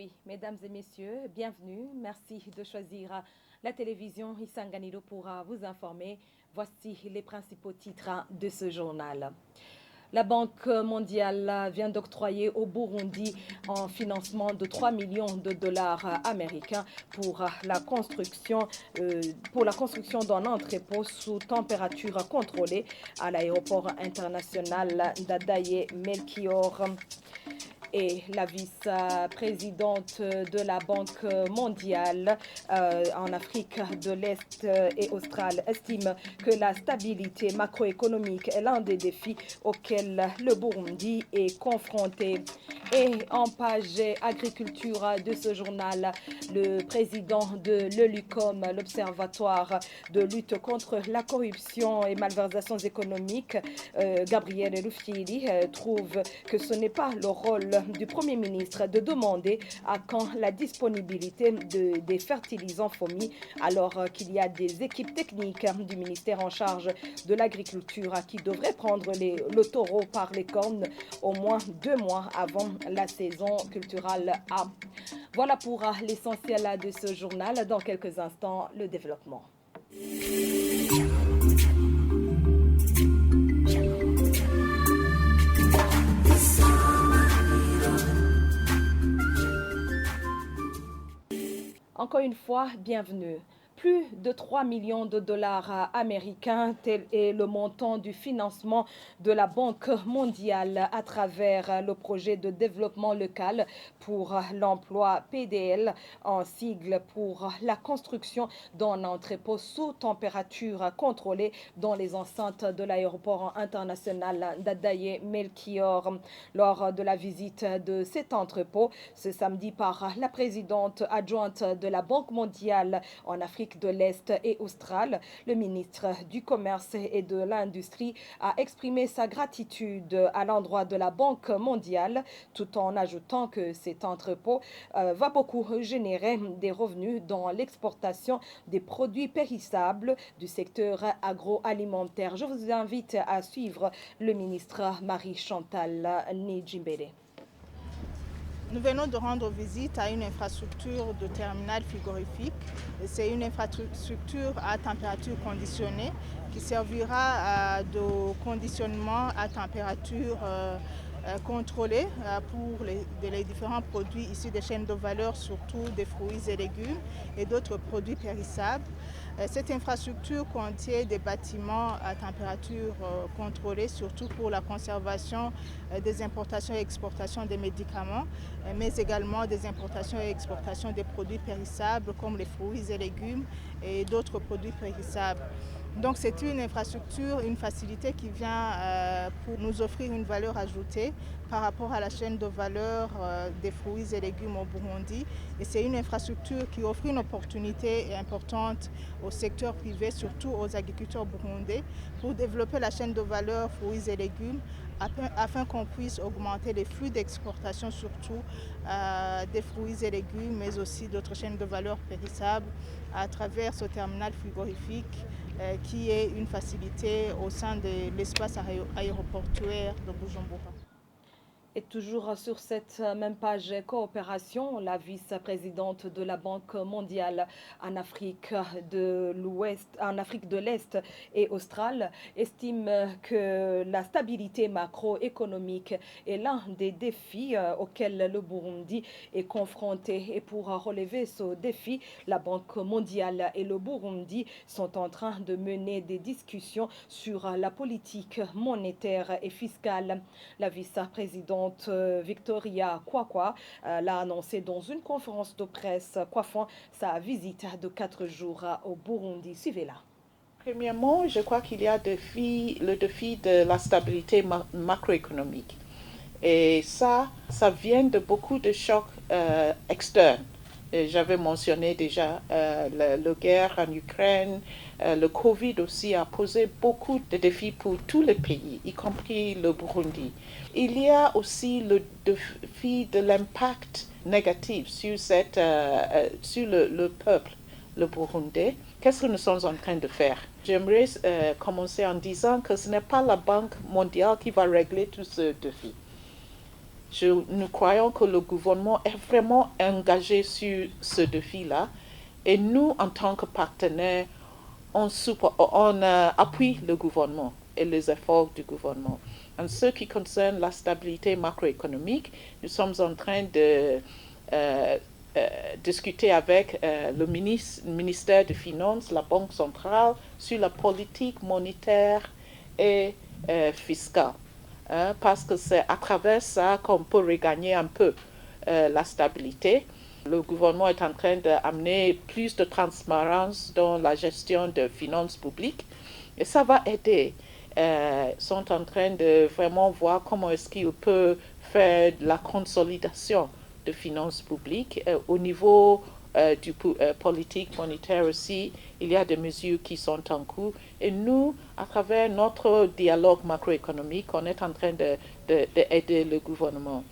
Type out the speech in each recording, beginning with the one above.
Oui, mesdames et messieurs, bienvenue. Merci de choisir la télévision Isanganiro pour vous informer. Voici les principaux titres de ce journal. La Banque mondiale vient d'octroyer au Burundi un financement de 3 millions de dollars américains pour la construction d'un entrepôt sous température contrôlée à l'aéroport international d'Adaye Melchior. Et la vice-présidente de la Banque mondiale en Afrique de l'Est et australe estime que la stabilité macroéconomique est l'un des défis auxquels le Burundi est confronté. Et en page agriculture de ce journal, le président de l'ELUCOM, l'Observatoire de lutte contre la corruption et malversations économiques, Gabriel Rufyiri, trouve que ce n'est pas le rôle du Premier ministre de demander à quand la disponibilité des fertilisants FOMI, alors qu'il y a des équipes techniques du ministère en charge de l'agriculture qui devraient prendre le taureau par les cornes au moins 2 mois avant la saison culturelle A. Voilà pour l'essentiel de ce journal. Dans quelques instants, le développement. Encore une fois, bienvenue. Plus de 3 millions de dollars américains, tel est le montant du financement de la Banque mondiale à travers le projet de développement local pour l'emploi PDL, en sigle pour la construction d'un entrepôt sous température contrôlée dans les enceintes de l'aéroport international d'Adaye Melchior. Lors de la visite de cet entrepôt ce samedi par la présidente adjointe de la Banque mondiale en Afrique de l'Est et australe, le ministre du Commerce et de l'Industrie a exprimé sa gratitude à l'endroit de la Banque mondiale, tout en ajoutant que cet entrepôt va beaucoup générer des revenus dans l'exportation des produits périssables du secteur agroalimentaire. Je vous invite à suivre le ministre Marie-Chantal Nidjimbele. Nous venons de rendre visite à une infrastructure de terminal frigorifique. C'est une infrastructure à température conditionnée qui servira de conditionnement à température contrôlée pour les différents produits issus des chaînes de valeur, surtout des fruits et légumes et d'autres produits périssables. Cette infrastructure contient des bâtiments à température contrôlée, surtout pour la conservation des importations et exportations des médicaments, mais également des importations et exportations des produits périssables comme les fruits et légumes et d'autres produits périssables. Donc c'est une infrastructure, une facilité qui vient pour nous offrir une valeur ajoutée par rapport à la chaîne de valeur des fruits et légumes au Burundi. Et c'est une infrastructure qui offre une opportunité importante au secteur privé, surtout aux agriculteurs burundais, pour développer la chaîne de valeur fruits et légumes afin qu'on puisse augmenter les flux d'exportation, surtout des fruits et légumes, mais aussi d'autres chaînes de valeur périssables à travers ce terminal frigorifique qui est une facilité au sein de l'espace aéroportuaire de Bujumbura. Et toujours sur cette même page coopération, la vice-présidente de la Banque mondiale en Afrique de l'Est et australe estime que la stabilité macroéconomique est l'un des défis auxquels le Burundi est confronté. Et pour relever ce défi, la Banque mondiale et le Burundi sont en train de mener des discussions sur la politique monétaire et fiscale. La vice-présidente Victoria Kwakwa l'a annoncé dans une conférence de presse coiffant sa visite de 4 jours au Burundi. Suivez-la. Premièrement, je crois qu'il y a le défi de la stabilité macroéconomique. Et ça vient de beaucoup de chocs externes. J'avais mentionné déjà la guerre en Ukraine, le Covid aussi a posé beaucoup de défis pour tous les pays, y compris le Burundi. Il y a aussi le défi de l'impact négatif sur le peuple, le Burundais. Qu'est-ce que nous sommes en train de faire? J'aimerais commencer en disant que ce n'est pas la Banque mondiale qui va régler tout ce défi. Nous croyons que le gouvernement est vraiment engagé sur ce défi-là. Et nous, en tant que partenaires, on appuie le gouvernement et les efforts du gouvernement. En ce qui concerne la stabilité macroéconomique, nous sommes en train de discuter avec le ministère des Finances, la Banque centrale, sur la politique monétaire et fiscale. Parce que c'est à travers ça qu'on peut regagner un peu la stabilité. Le gouvernement est en train d'amener plus de transparence dans la gestion des finances publiques et ça va aider. Ils sont en train de vraiment voir comment est-ce qu'ils peuvent faire de la consolidation de finances publiques. Au niveau du politique monétaire aussi, il y a des mesures qui sont en cours. Et nous, à travers notre dialogue macroéconomique, on est en train d'aider le gouvernement.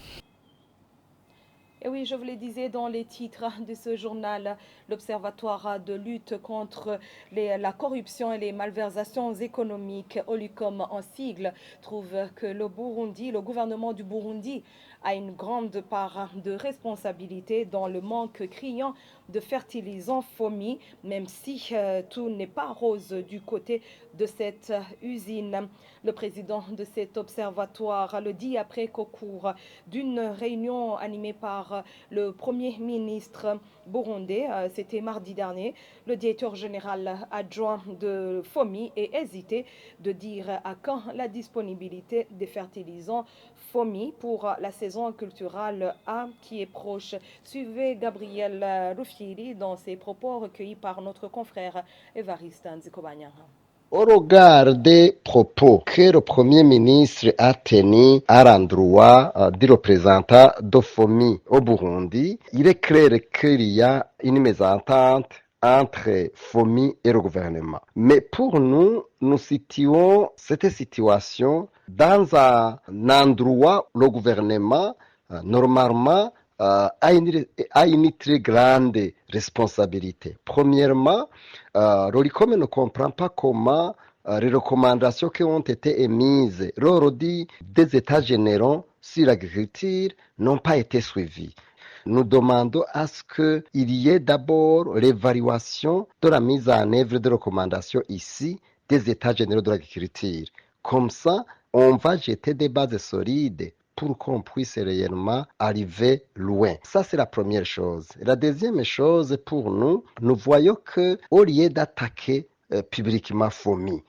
Et oui, je vous le disais dans les titres de ce journal, l'Observatoire de lutte contre la corruption et les malversations économiques, OLUCOM en sigle, trouve que le gouvernement du Burundi a une grande part de responsabilité dans le manque criant de fertilisants FOMI, même si tout n'est pas rose du côté de cette usine. Le président de cet observatoire le dit après qu'au cours d'une réunion animée par le Premier ministre burundais, c'était mardi dernier, le directeur général adjoint de FOMI est hésité de dire à quand la disponibilité des fertilisants FOMI pour la saison culturelle A qui est proche. Suivez Gabriel Ruffieri dans ses propos recueillis par notre confrère Évariste Nzikobanya. Au regard des propos que le Premier ministre a tenus à l'endroit du représentant d'OFOMI au Burundi, il est clair qu'il y a une mésentente entre FOMI et le gouvernement. Mais pour nous, nous situons cette situation dans un endroit où le gouvernement, normalement, a une très grande responsabilité. Premièrement, l'OLUCOM ne comprend pas comment les recommandations qui ont été émises lors des États généraux sur l'agriculture n'ont pas été suivies. Nous demandons à ce qu'il y ait d'abord l'évaluation de la mise en œuvre des recommandations ici des États généraux de l'agriculture. Comme ça, on va jeter des bases solides pour qu'on puisse réellement arriver loin. Ça, c'est la première chose. Et la deuxième chose, pour nous, nous voyons qu'au lieu d'attaquer publiquement FOMI,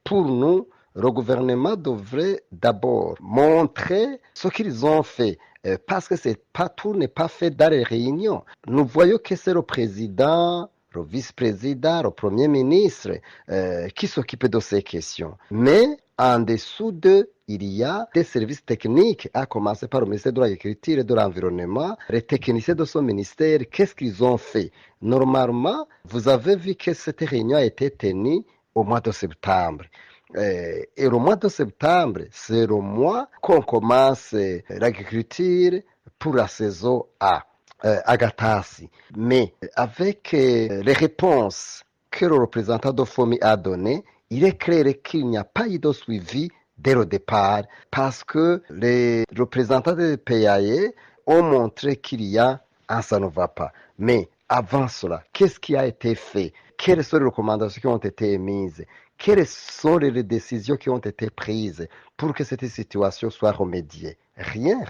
pour nous, le gouvernement devrait d'abord montrer ce qu'ils ont fait, parce que tout n'est pas fait dans les réunions. Nous voyons que c'est le président, le vice-président, le premier ministre qui s'occupe de ces questions. Mais en dessous d'eux, il y a des services techniques, à commencer par le ministère de l'Agriculture et de l'Environnement. Les techniciens de ce ministère, qu'est-ce qu'ils ont fait? Normalement, vous avez vu que cette réunion a été tenue au mois de septembre. Et le mois de septembre, c'est le mois qu'on commence l'agriculture pour la saison A. Agatasi. Mais avec les réponses que le représentant de FOMI a données, il est clair qu'il n'y a pas eu de suivi dès le départ parce que les représentants des PAE ont montré qu'il y a un ça ne va pas. Mais avant cela, qu'est-ce qui a été fait? Quelles sont les recommandations qui ont été émises? Quelles sont les décisions qui ont été prises pour que cette situation soit remédiée? Rien.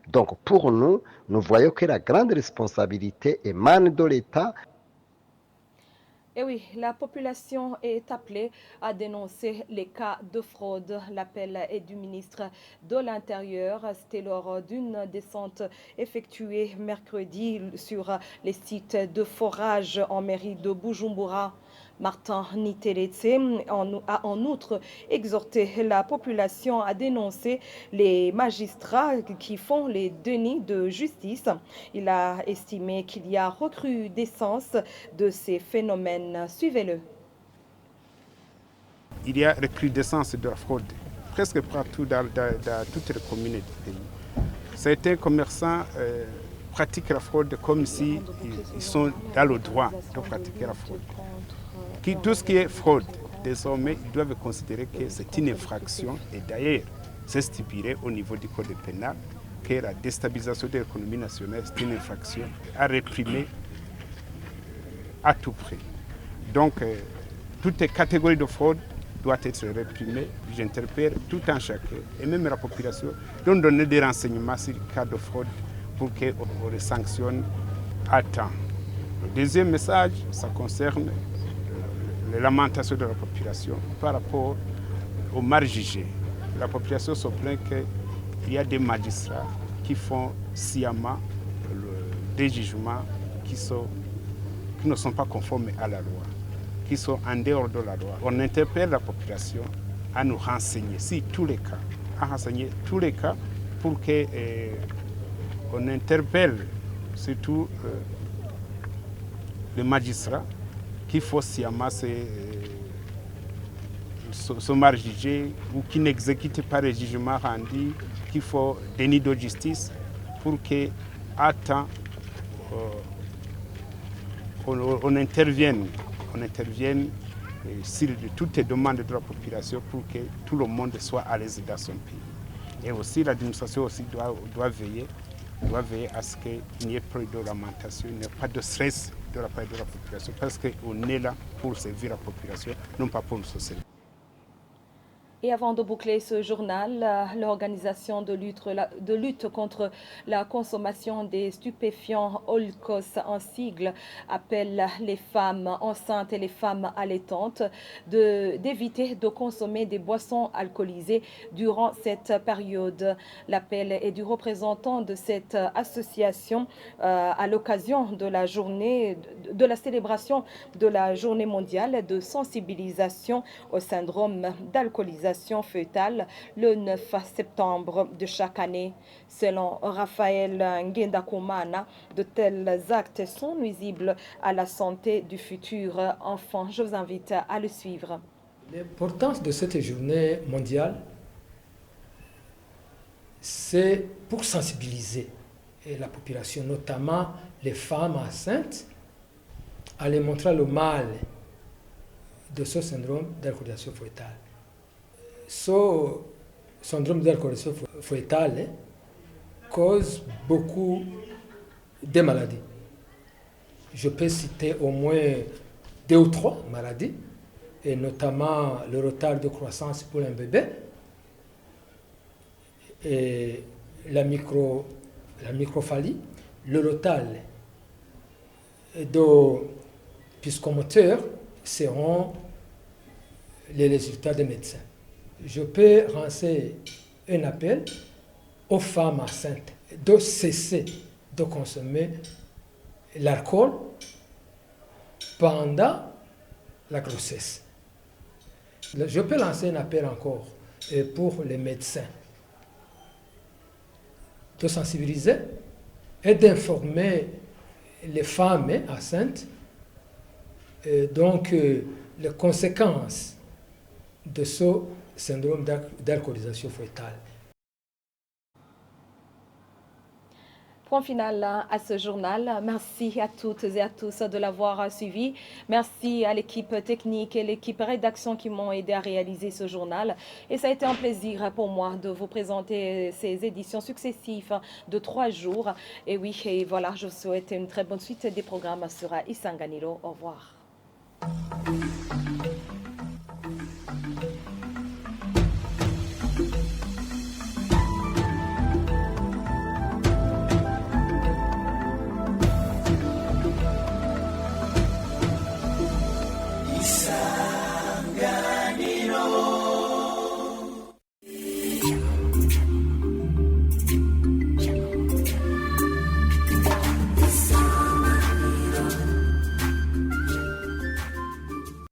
Donc pour nous, nous voyons que la grande responsabilité émane de l'État. Et oui, la population est appelée à dénoncer les cas de fraude. L'appel est du ministre de l'Intérieur. C'était lors d'une descente effectuée mercredi sur les sites de forage en mairie de Bujumbura. Martin Niteretse a en outre exhorté la population à dénoncer les magistrats qui font les dénis de justice. Il a estimé qu'il y a recrudescence de ces phénomènes. Suivez-le. Il y a recrudescence de la fraude presque partout dans toutes les communes du pays. Certains commerçants pratiquent la fraude comme s'ils sont dans le droit de pratiquer la fraude. Tout ce qui est fraude, désormais, ils doivent considérer que c'est une infraction et d'ailleurs, c'est stipulé au niveau du code pénal que la déstabilisation de l'économie nationale, c'est une infraction à réprimer à tout prix. Donc, toutes les catégories de fraude doivent être réprimées. J'interpelle tout un chacun, et même la population, de donner des renseignements sur les cas de fraude pour qu'on les sanctionne à temps. Le deuxième message, ça concerne les lamentations de la population par rapport aux mal jugés. La population se plaint qu'il y a des magistrats qui font sciemment des jugements qui ne sont pas conformes à la loi, qui sont en dehors de la loi. On interpelle la population à nous renseigner sur tous les cas, à renseigner tous les cas pour qu'on interpelle surtout les magistrats qui font sciemment se mal juger ou qui n'exécutent pas les jugements rendus, qui font déni de justice pour qu'à temps on intervienne sur toutes les demandes de la population pour que tout le monde soit à l'aise dans son pays. Et aussi l'administration aussi doit veiller à ce qu'il n'y ait plus de lamentation, il n'y ait pas de stress de la part de la population, parce qu'on est là pour servir la population, non pas pour nous servir. Et avant de boucler ce journal, l'organisation de lutte contre la consommation des stupéfiants, OLCOS en sigle, appelle les femmes enceintes et les femmes allaitantes d'éviter de consommer des boissons alcoolisées durant cette période. L'appel est du représentant de cette association à l'occasion de la célébration de la journée mondiale de sensibilisation au syndrome d'alcoolisation fœtale le 9 septembre de chaque année. Selon Raphaël Ngendakumana, de tels actes sont nuisibles à la santé du futur enfant. Je vous invite à le suivre. L'importance de cette journée mondiale, c'est pour sensibiliser la population, notamment les femmes enceintes, à les montrer le mal de ce syndrome d'alcoolisation fœtale. Ce syndrome d'alcoolisation fœtale cause beaucoup de maladies. Je peux citer au moins 2 ou 3 maladies, et notamment le retard de croissance pour un bébé, et la microphalie, le retard de psychomoteur seront les résultats des médecins. Je peux lancer un appel aux femmes enceintes de cesser de consommer l'alcool pendant la grossesse. Je peux lancer un appel encore pour les médecins de sensibiliser et d'informer les femmes enceintes donc les conséquences de ce syndrome d'alcoolisation fœtale. Point final à ce journal. Merci à toutes et à tous de l'avoir suivi. Merci à l'équipe technique et l'équipe rédaction qui m'ont aidé à réaliser ce journal. Et ça a été un plaisir pour moi de vous présenter ces éditions successives de 3 jours. Et oui, et voilà, je vous souhaite une très bonne suite des programmes sur Isanganiro. Au revoir.